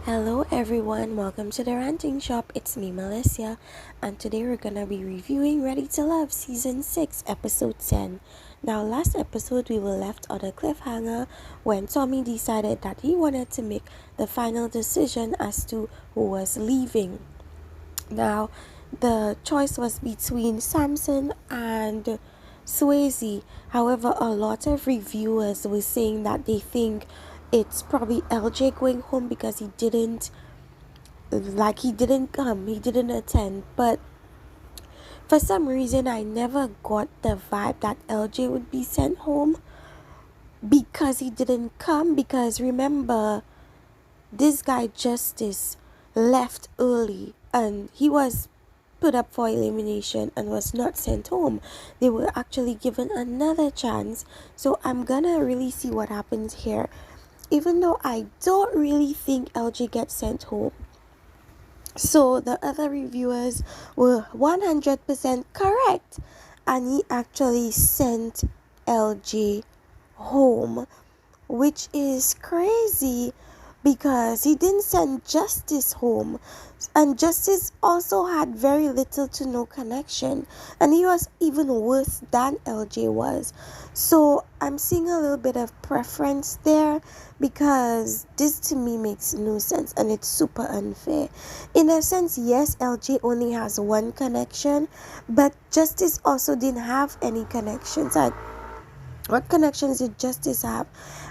Hello everyone, welcome to the Ranting Shop. It's me, Melissa, and today we're gonna be reviewing Ready to Love Season 6, Episode 10. Now, last episode we were left on a cliffhanger when Tommy decided that he wanted to make the final decision as to who was leaving. Now, the choice was between Samson and Swayze. However, a lot of reviewers were saying that they think it's probably LJ going home because he didn't attend. But for some reason, I never got the vibe that LJ would be sent home because he didn't come. Because remember, this guy Justice left early and he was put up for elimination and was not sent home. They were actually given another chance. So I'm gonna really see what happens here. Even though I don't really think LJ gets sent home. So the other reviewers were 100% correct, and he actually sent LJ home, which is crazy because he didn't send Justice home, and Justice also had very little to no connection, and he was even worse than LJ was. So I'm seeing a little bit of preference there because this to me makes no sense and it's super unfair. In a sense, yes, LJ only has one connection, but Justice also didn't have any connections. Like, what connections did Justice have?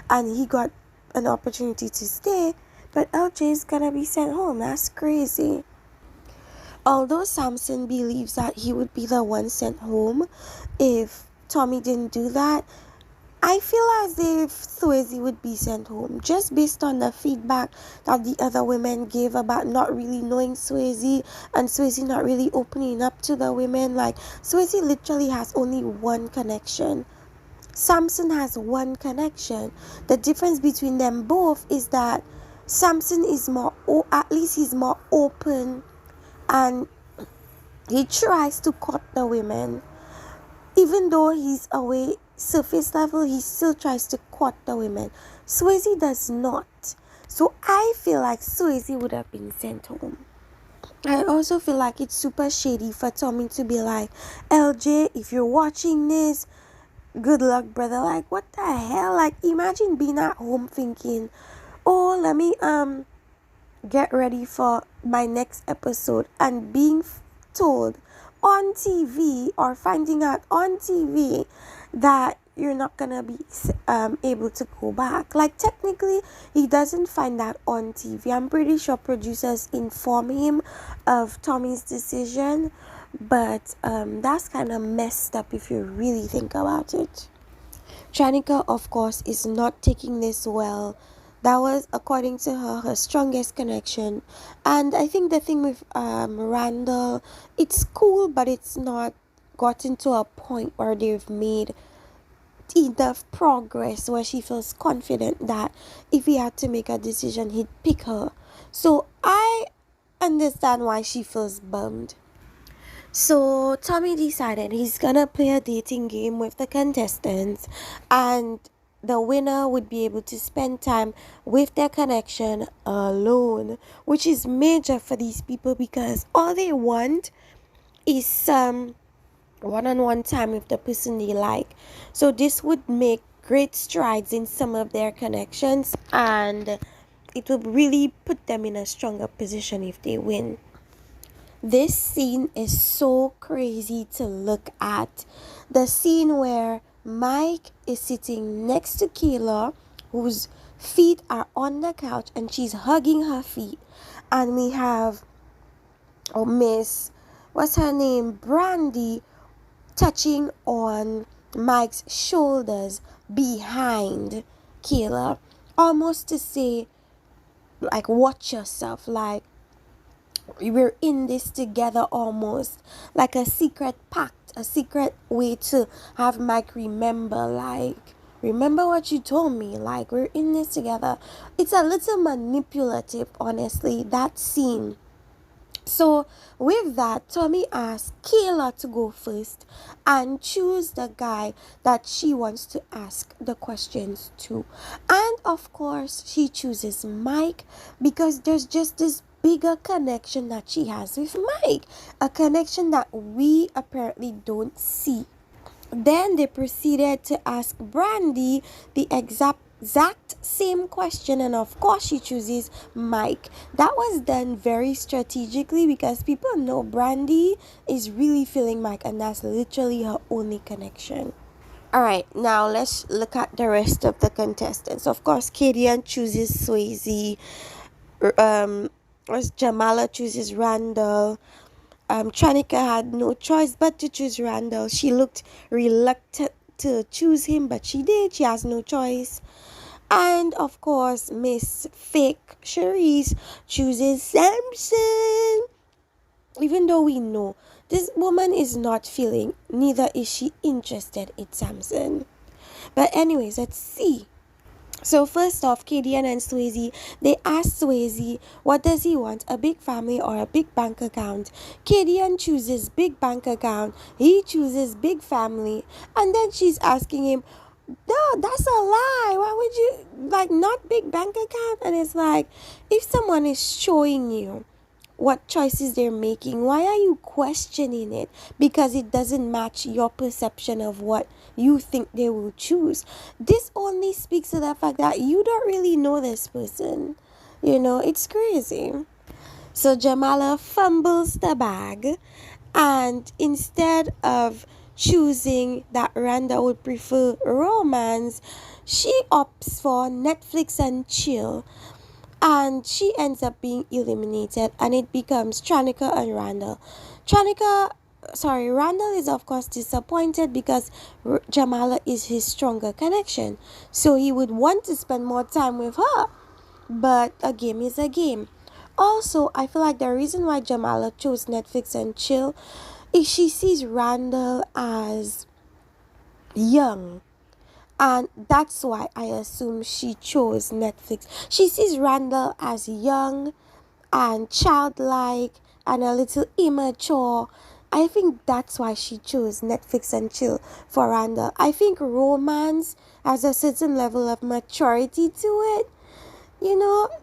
And he got an opportunity to stay, but LJ is gonna be sent home. That's crazy. Although Samson believes that he would be the one sent home if Tommy didn't do that, I feel as if Swayze would be sent home just based on the feedback that the other women gave about not really knowing Swayze and Swayze not really opening up to the women. Like, Swayze literally has only one connection. Samson has one connection. The difference between them both is that Samson is at least he's more open and he tries to court the women. Even though he's away surface level, he still tries to court the women. Swayze does not. So I feel like Swayze would have been sent home. I also feel like it's super shady for Tommy to be like, LJ, if you're watching this, good luck, brother. Like, what the hell? Like, imagine being at home thinking, oh, let me get ready for my next episode, and being told on TV or finding out on TV that you're not gonna be able to go back. Like, technically he doesn't find that on TV. I'm pretty sure producers inform him of Tommy's decision, but that's kind of messed up if you really think about it. Shanika, of course, is not taking this well. That was, according to her, her strongest connection. And I think the thing with Randall, it's cool, but it's not gotten to a point where they've made enough progress where she feels confident that if he had to make a decision, he'd pick her. So I understand why she feels bummed. So Tommy decided he's gonna play a dating game with the contestants, and the winner would be able to spend time with their connection alone, which is major for these people because all they want is some one-on-one time with the person they like. So this would make great strides in some of their connections, and it would really put them in a stronger position if they win. This scene is so crazy to look at. The scene where Mike is sitting next to Kayla, whose feet are on the couch and she's hugging her feet. And we have Miss, what's her name? Brandy, touching on Mike's shoulders behind Kayla. Almost to say, like, watch yourself. Like, we're in this together, almost like a secret pact, a secret way to have Mike remember, like, remember what you told me, like, we're in this together. It's a little manipulative, honestly, that scene. So, with that, Tommy asked Kayla to go first and choose the guy that she wants to ask the questions to. And of course, she chooses Mike because there's just this bigger connection that she has with Mike, a connection that we apparently don't see. Then they proceeded to ask Brandy the exact same question, and of course she chooses Mike. That was done very strategically because people know Brandy is really feeling Mike, and that's literally her only connection. All right, now let's look at the rest of the contestants. Of course, Kadian chooses Swayze. Um, Jamala chooses Randall. Tranika had no choice but to choose Randall. She looked reluctant to choose him, but she did. She has no choice. And of course, Miss Fake Cherise chooses Samson. Even though we know this woman is not feeling, neither is she interested in Samson. But anyways, let's see. So first off, Kadian and Swayze, they asked Swayze, what does he want, a big family or a big bank account? Kadian chooses big bank account, he chooses big family, and then she's asking him, no, that's a lie. Why would you, like, not big bank account? And it's like, if someone is showing you what choices they're making, why are you questioning it because it doesn't match your perception of what you think they will choose? This only speaks to the fact that you don't really know this person. It's crazy. So Jamala fumbles the bag, and instead of choosing that Randa would prefer romance, she opts for Netflix and chill, and she ends up being eliminated, and it becomes Tranika and Randall. Randall is of course disappointed because Jamala is his stronger connection, so he would want to spend more time with her, but a game is a game. Also, I feel like the reason why Jamala chose Netflix and chill is she sees Randall as young, and that's why I assume she chose Netflix. She sees Randall as young and childlike and a little immature. I think that's why she chose Netflix and chill for Randall. I think romance has a certain level of maturity to it.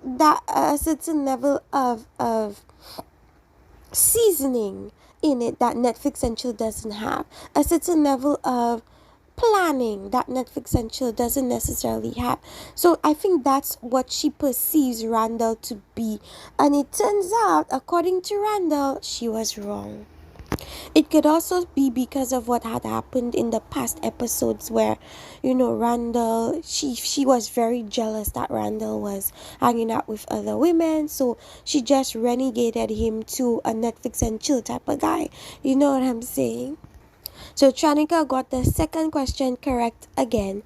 That a certain level of seasoning in it that Netflix and chill doesn't have. A certain level of planning that Netflix and chill doesn't necessarily have. So I think that's what she perceives Randall to be. And it turns out, according to Randall, she was wrong. It could also be because of what had happened in the past episodes where, Randall, she was very jealous that Randall was hanging out with other women. So she just renegated him to a Netflix and chill type of guy. You know what I'm saying? So Tranika got the second question correct again.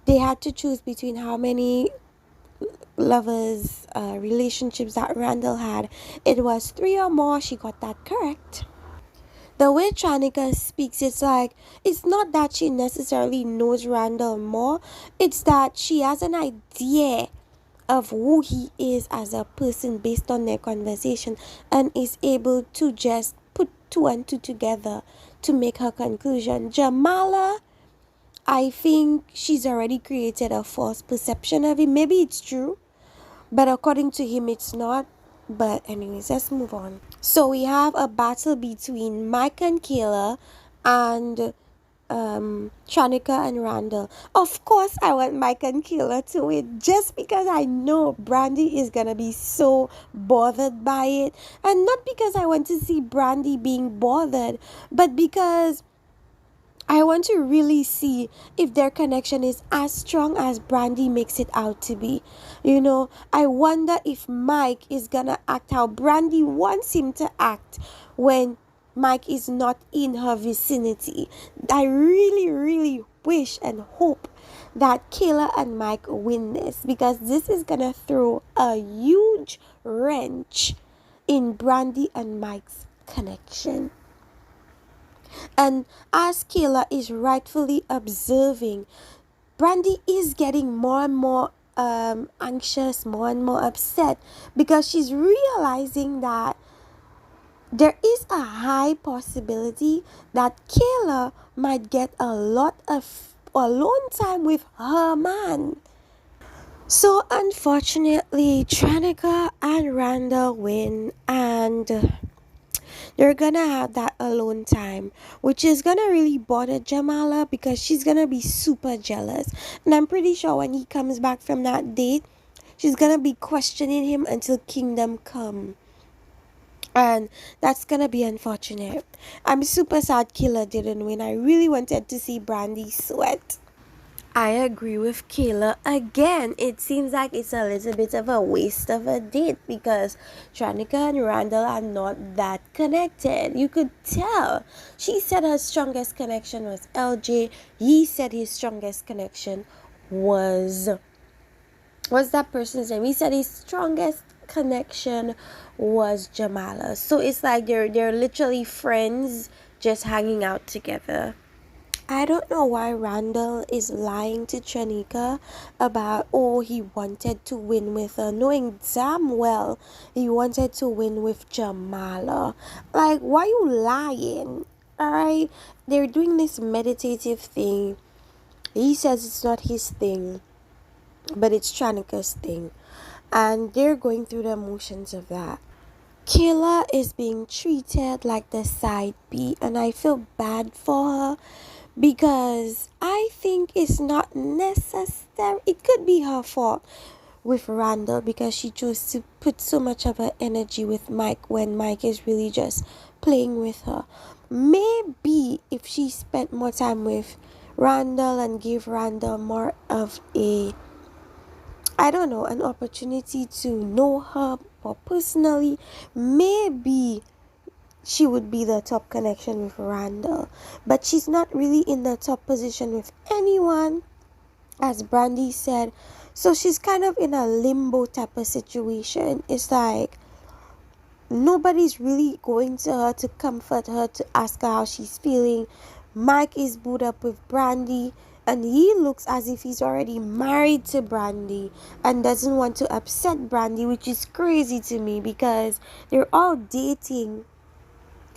They had to choose between how many relationships that Randall had. It was 3 or more. She got that correct. The way Tranika speaks, it's not that she necessarily knows Randall more, it's that she has an idea of who he is as a person based on their conversation and is able to just put two and two together to make her conclusion. Jamala, I think she's already created a false perception of him. Maybe it's true, but according to him, it's not. But anyways, let's move on. So we have a battle between Mike and Kayla and Shanika and Randall. Of course, I want Mike and Kayla to win just because I know Brandy is gonna be so bothered by it, and not because I want to see Brandy being bothered, but because I want to really see if their connection is as strong as Brandy makes it out to be. I wonder if Mike is gonna act how Brandy wants him to act when Mike is not in her vicinity. I really, really wish and hope that Kayla and Mike win this, because this is gonna throw a huge wrench in Brandy and Mike's connection. And as Kayla is rightfully observing, Brandy is getting more and more anxious, more and more upset, because she's realizing that there is a high possibility that Kayla might get a lot of alone time with her man. So unfortunately, Tranica and Randall win, and they're gonna have that alone time, which is gonna really bother Jamala because she's gonna be super jealous. And I'm pretty sure when he comes back from that date, she's gonna be questioning him until Kingdom Come. And that's gonna be unfortunate. I'm super sad Killer didn't win. I really wanted to see Brandy sweat. I agree with Kayla. Again, it seems like it's a little bit of a waste of a date because Tranika and Randall are not that connected. You could tell. She said her strongest connection was LJ. He said his strongest connection was what's that person's name? He said his strongest connection was Jamala. So it's like they're literally friends just hanging out together. I don't know why Randall is lying to Tranika about, oh, he wanted to win with her, knowing damn well he wanted to win with Jamala. Like, why you lying? Alright? They're doing this meditative thing. He says it's not his thing, but it's Tranika's thing. And they're going through the motions of that. Kayla is being treated like the side B, and I feel bad for her because I think it's not necessary. It could be her fault with Randall because she chose to put so much of her energy with Mike when Mike is really just playing with her. Maybe if she spent more time with Randall and gave Randall more of a, I don't know, an opportunity to know her more personally, maybe she would be the top connection with Randall. But she's not really in the top position with anyone, as Brandy said. So she's kind of in a limbo type of situation. It's like nobody's really going to her to comfort her, to ask her how she's feeling. Mike is booed up with Brandy, and he looks as if he's already married to Brandy and doesn't want to upset Brandy, which is crazy to me because they're all dating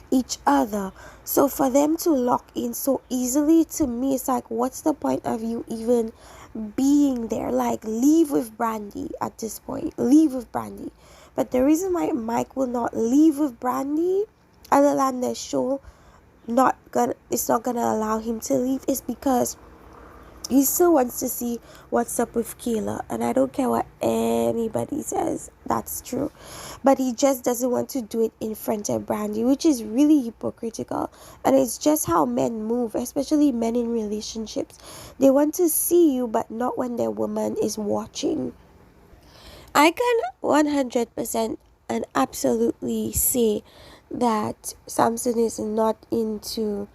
each other. So for them to lock in so easily, to me, it's like, what's the point of you even being there? Like, leave with Brandy at this point. Leave with Brandy. But the reason why Mike will not leave with Brandy, other than the show it's not gonna allow him to leave, is because he still wants to see what's up with Kayla, and I don't care what anybody says, that's true. But he just doesn't want to do it in front of Brandy, which is really hypocritical. And it's just how men move, especially men in relationships. They want to see you, but not when their woman is watching. I can 100% and absolutely say that Samson is not into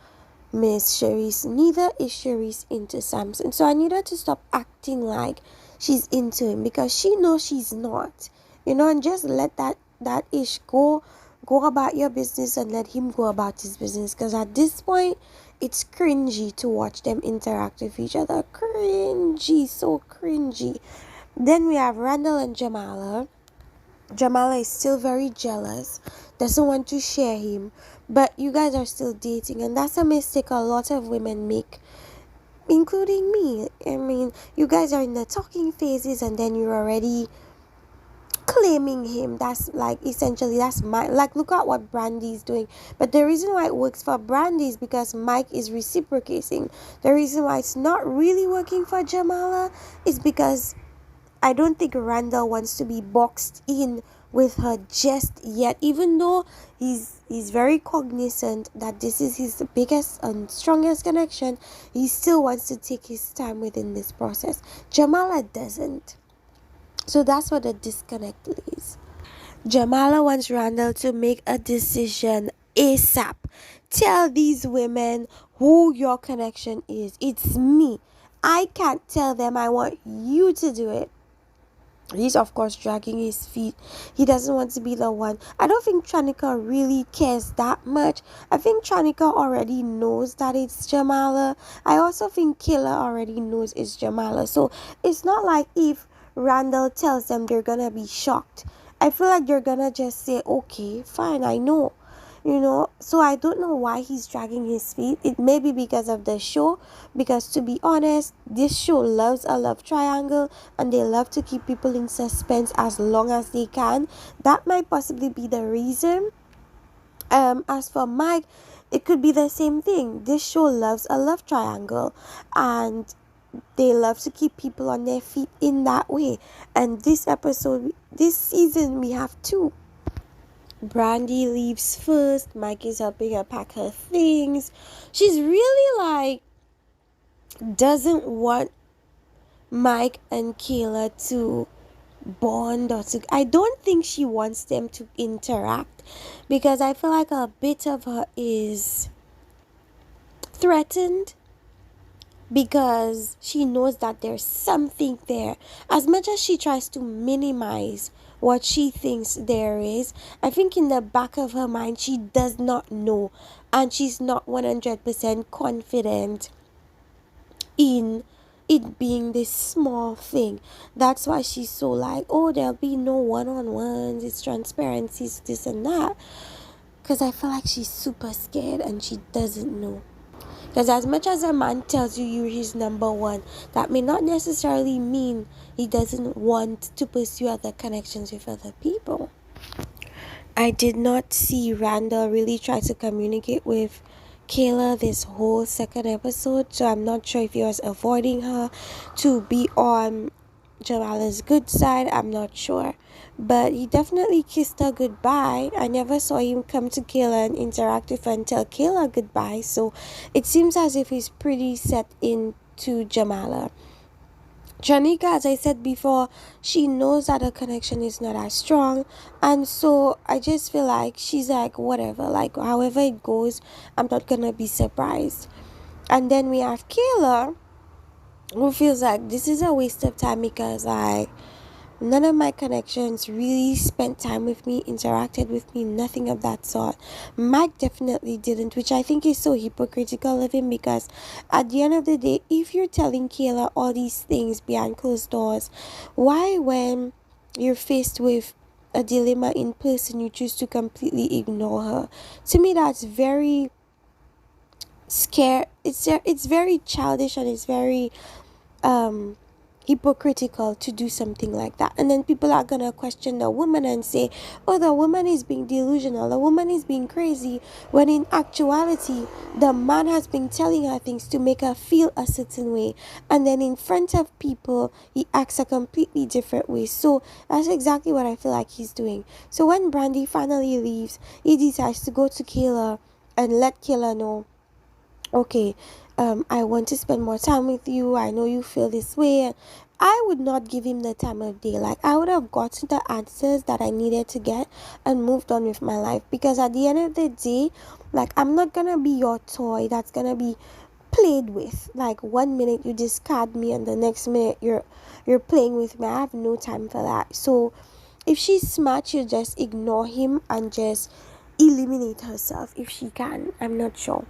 Miss Cherise. Neither is Cherise into Samson. So I need her to stop acting like she's into him because she knows she's not. And just let that ish go. Go about your business and let him go about his business. Because at this point, it's cringy to watch them interact with each other. Cringy, so cringy. Then we have Randall and Jamala. Jamala is still very jealous, doesn't want to share him, but you guys are still dating, and that's a mistake a lot of women make, including me. I mean, you guys are in the talking phases, and then you're already claiming him. That's like essentially that's like, look at what Brandy is doing. But the reason why it works for Brandy is because Mike is reciprocating. The reason why it's not really working for Jamala is because I don't think Randall wants to be boxed in with her just yet, even though he's very cognizant that this is his biggest and strongest connection. He still wants to take his time within this process. Jamala doesn't. So that's what the disconnect is. Jamala wants Randall to make a decision ASAP. Tell these women who your connection is. It's me. I can't tell them. I want you to do it. He's of course dragging his feet. He doesn't want to be the one. I don't think Tranika really cares that much. I think Tranika already knows that it's Jamala. I also think Kayla already knows it's Jamala. So it's not like if Randall tells them, they're gonna be shocked. I feel like they're gonna just say, okay, fine, I know. So I don't know why he's dragging his feet. It may be because of the show, because to be honest, this show loves a love triangle and they love to keep people in suspense as long as they can. That might possibly be the reason. As for Mike, it could be the same thing. This show loves a love triangle and they love to keep people on their feet in that way. And this season, we have two. Brandy leaves first. Mike is helping her pack her things. She's really like doesn't want Mike and Kayla to bond or to. I don't think she wants them to interact because I feel like a bit of her is threatened because she knows that there's something there. As much as she tries to minimize what she thinks there is, I think in the back of her mind, she does not know and she's not 100% confident in it being this small thing. That's why she's so like, oh, there'll be no one-on-ones, it's transparencies, this and that. Because I feel like she's super scared and she doesn't know. Because as much as a man tells you you're his number one, that may not necessarily mean he doesn't want to pursue other connections with other people. I did not see Randall really try to communicate with Kayla this whole second episode, so I'm not sure if he was avoiding her to be on Jamala's good side. I'm not sure. But he definitely kissed her goodbye. I never saw him come to Kayla and interact with her and tell Kayla goodbye. So it seems as if he's pretty set into Jamala. Janika, as I said before, she knows that her connection is not as strong. And so I just feel like she's like, whatever, like however it goes, I'm not gonna be surprised. And then we have Kayla, who feels like this is a waste of time because like none of my connections really spent time with me, interacted with me, nothing of that sort. Mike definitely didn't, which I think is so hypocritical of him because at the end of the day, if you're telling Kayla all these things behind closed doors, why when you're faced with a dilemma in person, you choose to completely ignore her? To me, that's very scare. It's very childish and it's very hypocritical to do something like that. And then people are gonna question the woman and say, oh, the woman is being delusional, the woman is being crazy, when in actuality the man has been telling her things to make her feel a certain way, and then in front of people he acts a completely different way. So that's exactly what I feel like he's doing. So when Brandy finally leaves, he decides to go to Kayla and let Kayla know, okay, I want to spend more time with you. I know you feel this way. I would not give him the time of day. Like, I would have gotten the answers that I needed to get and moved on with my life. Because at the end of the day, like, I'm not gonna be your toy that's gonna be played with. Like, 1 minute you discard me and the next minute you're playing with me. I have no time for that. So if she's smart, she'll just ignore him and just eliminate herself if she can. I'm not sure.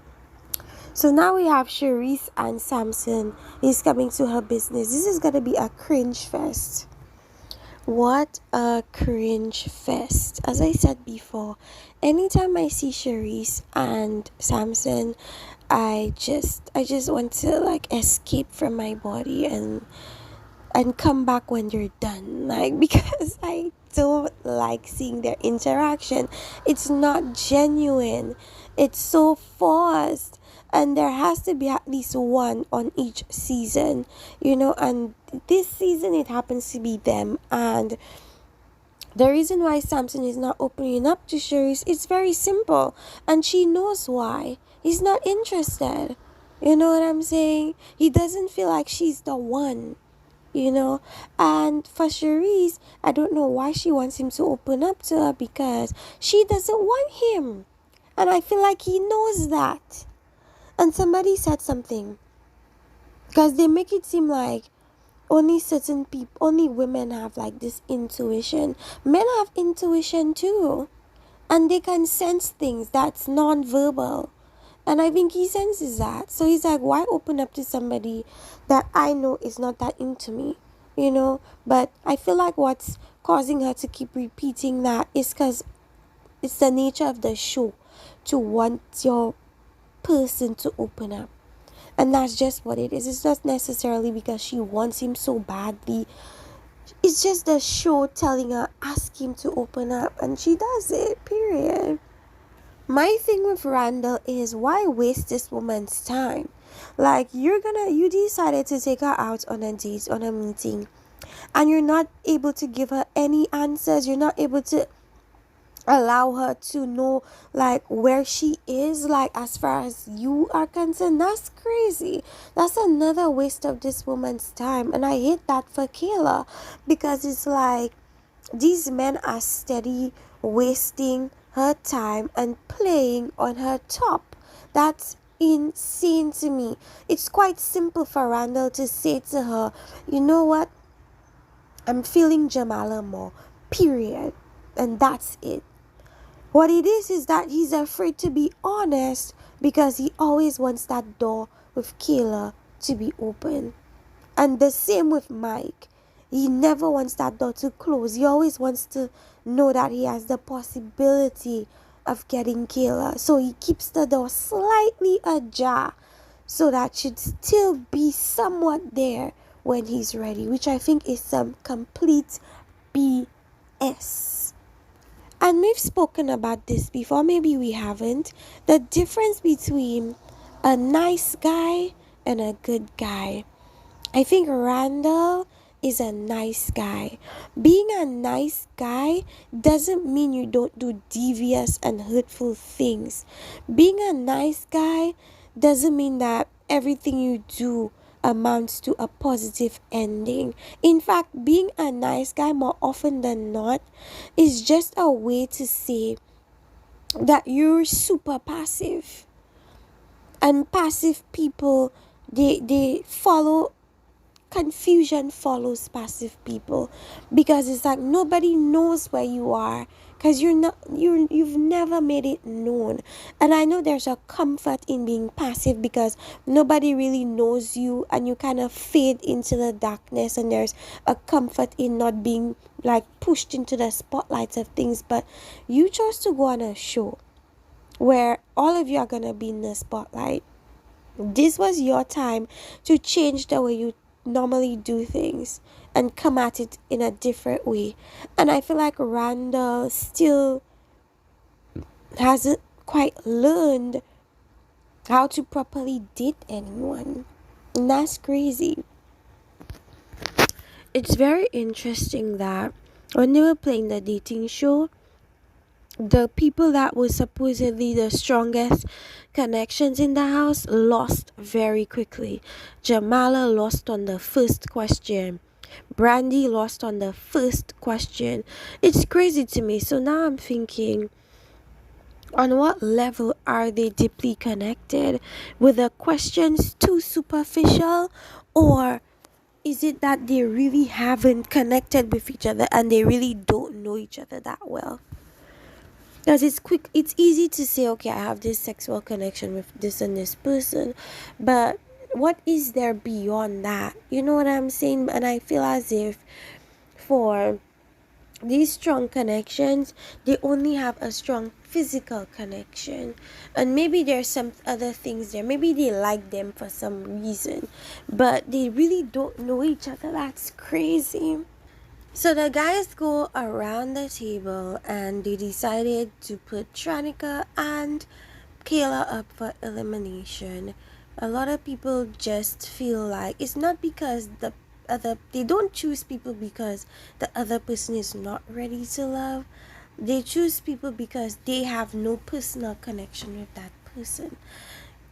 So now we have Charisse and Samson is coming to her business. This is going to be a cringe fest. What a cringe fest. As I said before, anytime I see Charisse and Samson, I just want to like escape from my body and come back when they're done, like, because I don't like seeing their interaction. It's not genuine, it's so forced, and there has to be at least one on each season, and this season it happens to be them. And the reason why Samson is not opening up to Cherise is very simple, and she knows why. He's not interested. You know what I'm saying? He doesn't feel like she's the one. And for Cherise, I don't know why she wants him to open up to her, because she doesn't want him, and I feel like he knows that. And somebody said something, because they make it seem like only certain people, only women have like this intuition. Men have intuition too, and they can sense things that's non-verbal. And I think he senses that. So he's like, why open up to somebody that I know is not that into me? But I feel like what's causing her to keep repeating that is because it's the nature of the show. to want your person to open up. And that's just what it is. It's not necessarily because she wants him so badly. It's just the show telling her, ask him to open up, and she does it, period. My thing with Randall is, why waste this woman's time? Like, you decided to take her out on a date, on a meeting, and you're not able to give her any answers. You're not able to allow her to know like where she is, like as far as you are concerned. That's crazy. That's another waste of this woman's time, and I hate that for Kayla, because it's like these men are steady wasting her time and playing on her top. That's insane to me. It's quite simple for Randall to say to her, you know what, I'm feeling Jamala more, period. And that's it. What it is that he's afraid to be honest because he always wants that door with Kayla to be open. And the same with Mike. He never wants that door to close. He always wants to know that he has the possibility of getting Kayla. So he keeps the door slightly ajar so that should still be somewhat there when he's ready, which I think is some complete BS. And we've spoken about this before, maybe we haven't. The difference between a nice guy and a good guy. I think Randall is a nice guy. Being a nice guy doesn't mean you don't do devious and hurtful things. Being a nice guy doesn't mean that everything you do amounts to a positive ending. In fact, being a nice guy more often than not is just a way to say that you're super passive. And passive people, they follow, confusion follows passive people, because it's like nobody knows where you are because you've never made it known. And I know there's a comfort in being passive because nobody really knows you and you kind of fade into the darkness, and there's a comfort in not being like pushed into the spotlights of things. But you chose to go on a show where all of you are gonna be in the spotlight. This was your time to change the way you normally do things and come at it in a different way. And I feel like Randall still hasn't quite learned how to properly date anyone. And that's crazy. It's very interesting that when they were playing the dating show, the people that were supposedly the strongest connections in the house lost very quickly. Jamala lost on the first question. Brandy lost on the first question. It's crazy to me. So now I'm thinking, on what level are they deeply connected? Were the questions too superficial, or is it that they really haven't connected with each other and they really don't know each other that well? Because it's easy to say, okay, I have this sexual connection with this and this person, but what is there beyond that? You know what I'm saying? And I feel as if for these strong connections, they only have a strong physical connection, and maybe there's some other things there. Maybe they like them for some reason, but they really don't know each other. That's crazy. So the guys go around the table and they decided to put Tranika and Kayla up for elimination. A lot of people just feel like it's not because they don't choose people because the other person is not ready to love. They choose people because they have no personal connection with that person.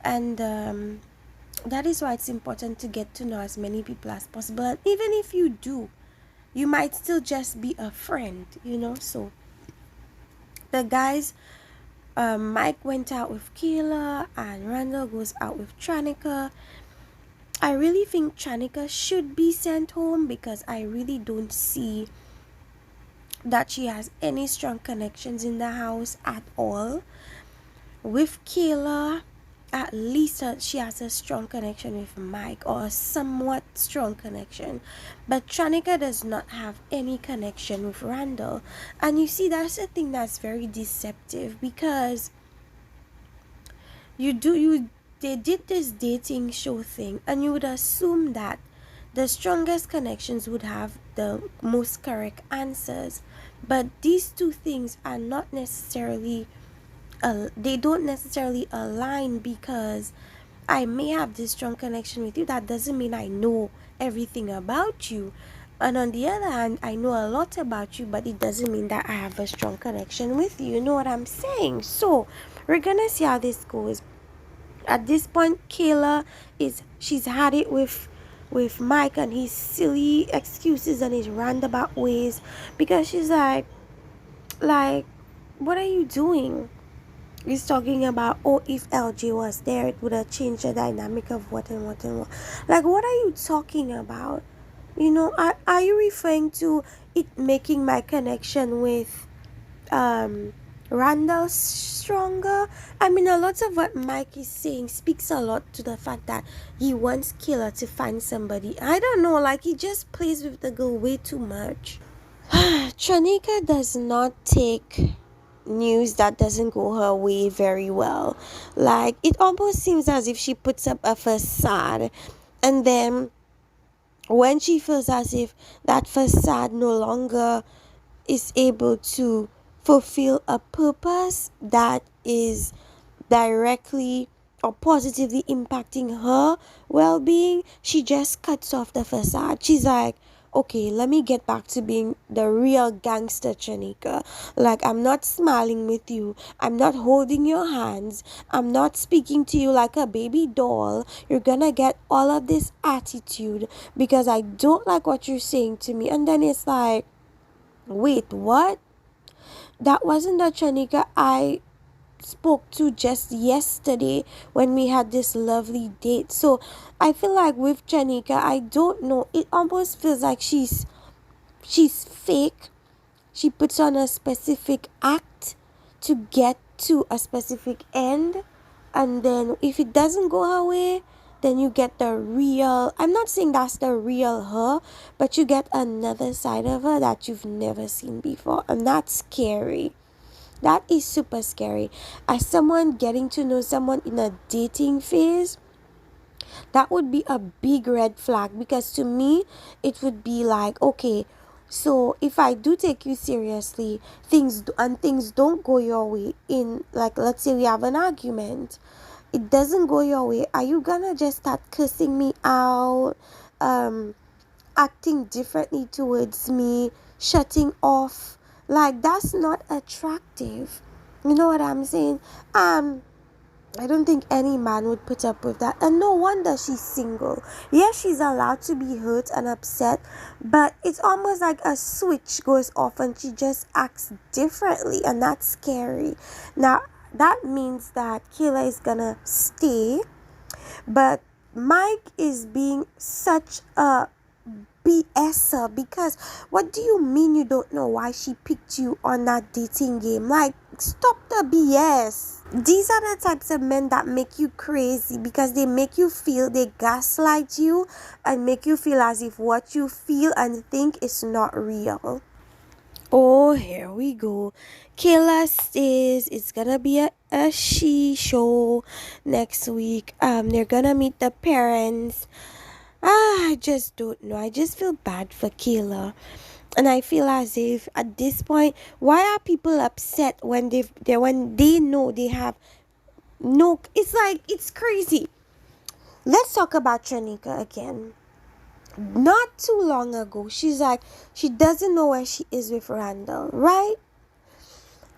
And that is why it's important to get to know as many people as possible. And even if you do, you might still just be a friend, So the guys, Mike went out with Kayla and Randall goes out with Tranika. I really think Tranika should be sent home because I really don't see that she has any strong connections in the house at all. With Kayla, at least she has a strong connection with Mike, or a somewhat strong connection, but Tranika does not have any connection with Randall. And you see, that's a thing that's very deceptive, because you they did this dating show thing, and you would assume that the strongest connections would have the most correct answers. But these two things are not necessarily they don't necessarily align, because I may have this strong connection with you, that doesn't mean I know everything about you. And on the other hand, I know a lot about you, but it doesn't mean that I have a strong connection with you. You know what I'm saying? So we're gonna see how this goes. At this point, Kayla she's had it with Mike and his silly excuses and his roundabout ways, because she's like, what are you doing? He's talking about, oh, if LJ was there, it would have changed the dynamic of what and what and what. Like, what are you talking about? You know, are you referring to it making my connection with um Randall stronger? I mean, a lot of what Mike is saying speaks a lot to the fact that he wants Killer to find somebody. I don't know, like he just plays with the girl way too much. Tranika does not take news that doesn't go her way very well. Like, it almost seems as if she puts up a facade, and then when she feels as if that facade no longer is able to fulfill a purpose that is directly or positively impacting her well-being, she just cuts off the facade. She's like, okay, let me get back to being the real gangster Chanika. Like, I'm not smiling with you, I'm not holding your hands, I'm not speaking to you like a baby doll. You're gonna get all of this attitude because I don't like what you're saying to me. And then it's like, wait, what? That wasn't the Chanika I spoke to just yesterday when we had this lovely date. So I feel like with Janika, I don't know, it almost feels like she's fake. She puts on a specific act to get to a specific end, and then if it doesn't go her way, then you get the real, I'm not saying that's the real her, but you get another side of her that you've never seen before, and that's scary. That is super scary. As someone getting to know someone in a dating phase, that would be a big red flag, because to me, it would be like, okay, so if I do take you seriously, things don't go your way, in like, let's say we have an argument, it doesn't go your way, are you gonna just start cursing me out, um acting differently towards me, shutting off? Like, that's not attractive. You know what I'm saying? I don't think any man would put up with that. And no wonder she's single. Yes, she's allowed to be hurt and upset, but it's almost like a switch goes off and she just acts differently, and that's scary. Now, that means that Kayla is gonna stay, but Mike is being such a BSer, because what do you mean you don't know why she picked you on that dating game? Like, stop the BS. These are the types of men that make you crazy, because they make you feel, they gaslight you and make you feel as if what you feel and think is not real. Oh, here we go. Kayla says it's gonna be a she show next week. They're gonna meet the parents. I just don't know. I just feel bad for Kayla. And I feel as if at this point, why are people upset when when they know they have no, it's like, it's crazy. Let's talk about Tranika again. Not too long ago, she's like, she doesn't know where she is with Randall, right?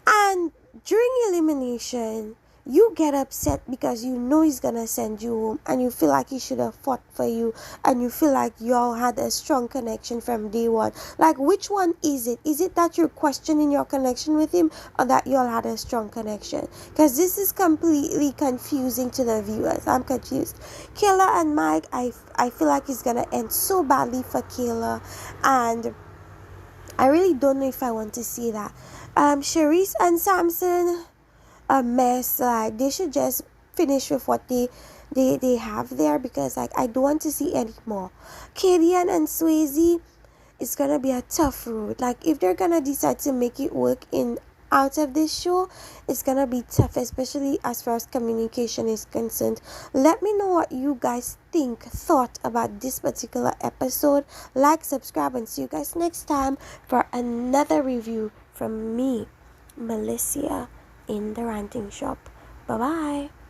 And during elimination, you get upset because you know he's gonna send you home, and you feel like he should have fought for you, and you feel like y'all had a strong connection from day one. Like, which one is it? Is it that you're questioning your connection with him, or that y'all had a strong connection? Because this is completely confusing to the viewers. I'm confused. Kayla and Mike, I feel like it's gonna end so badly for Kayla, and I really don't know if I want to see that. Charisse and Samson, a mess. Like, they should just finish with what they have there, because like, I don't want to see any more. Kadian and Swayze, it's gonna be a tough road. Like, if they're gonna decide to make it work in out of this show, it's gonna be tough, especially as far as communication is concerned. Let me know what you guys thought about this particular episode. Like, subscribe, and see you guys next time for another review from me, Melissa, in the ranting shop. Bye bye.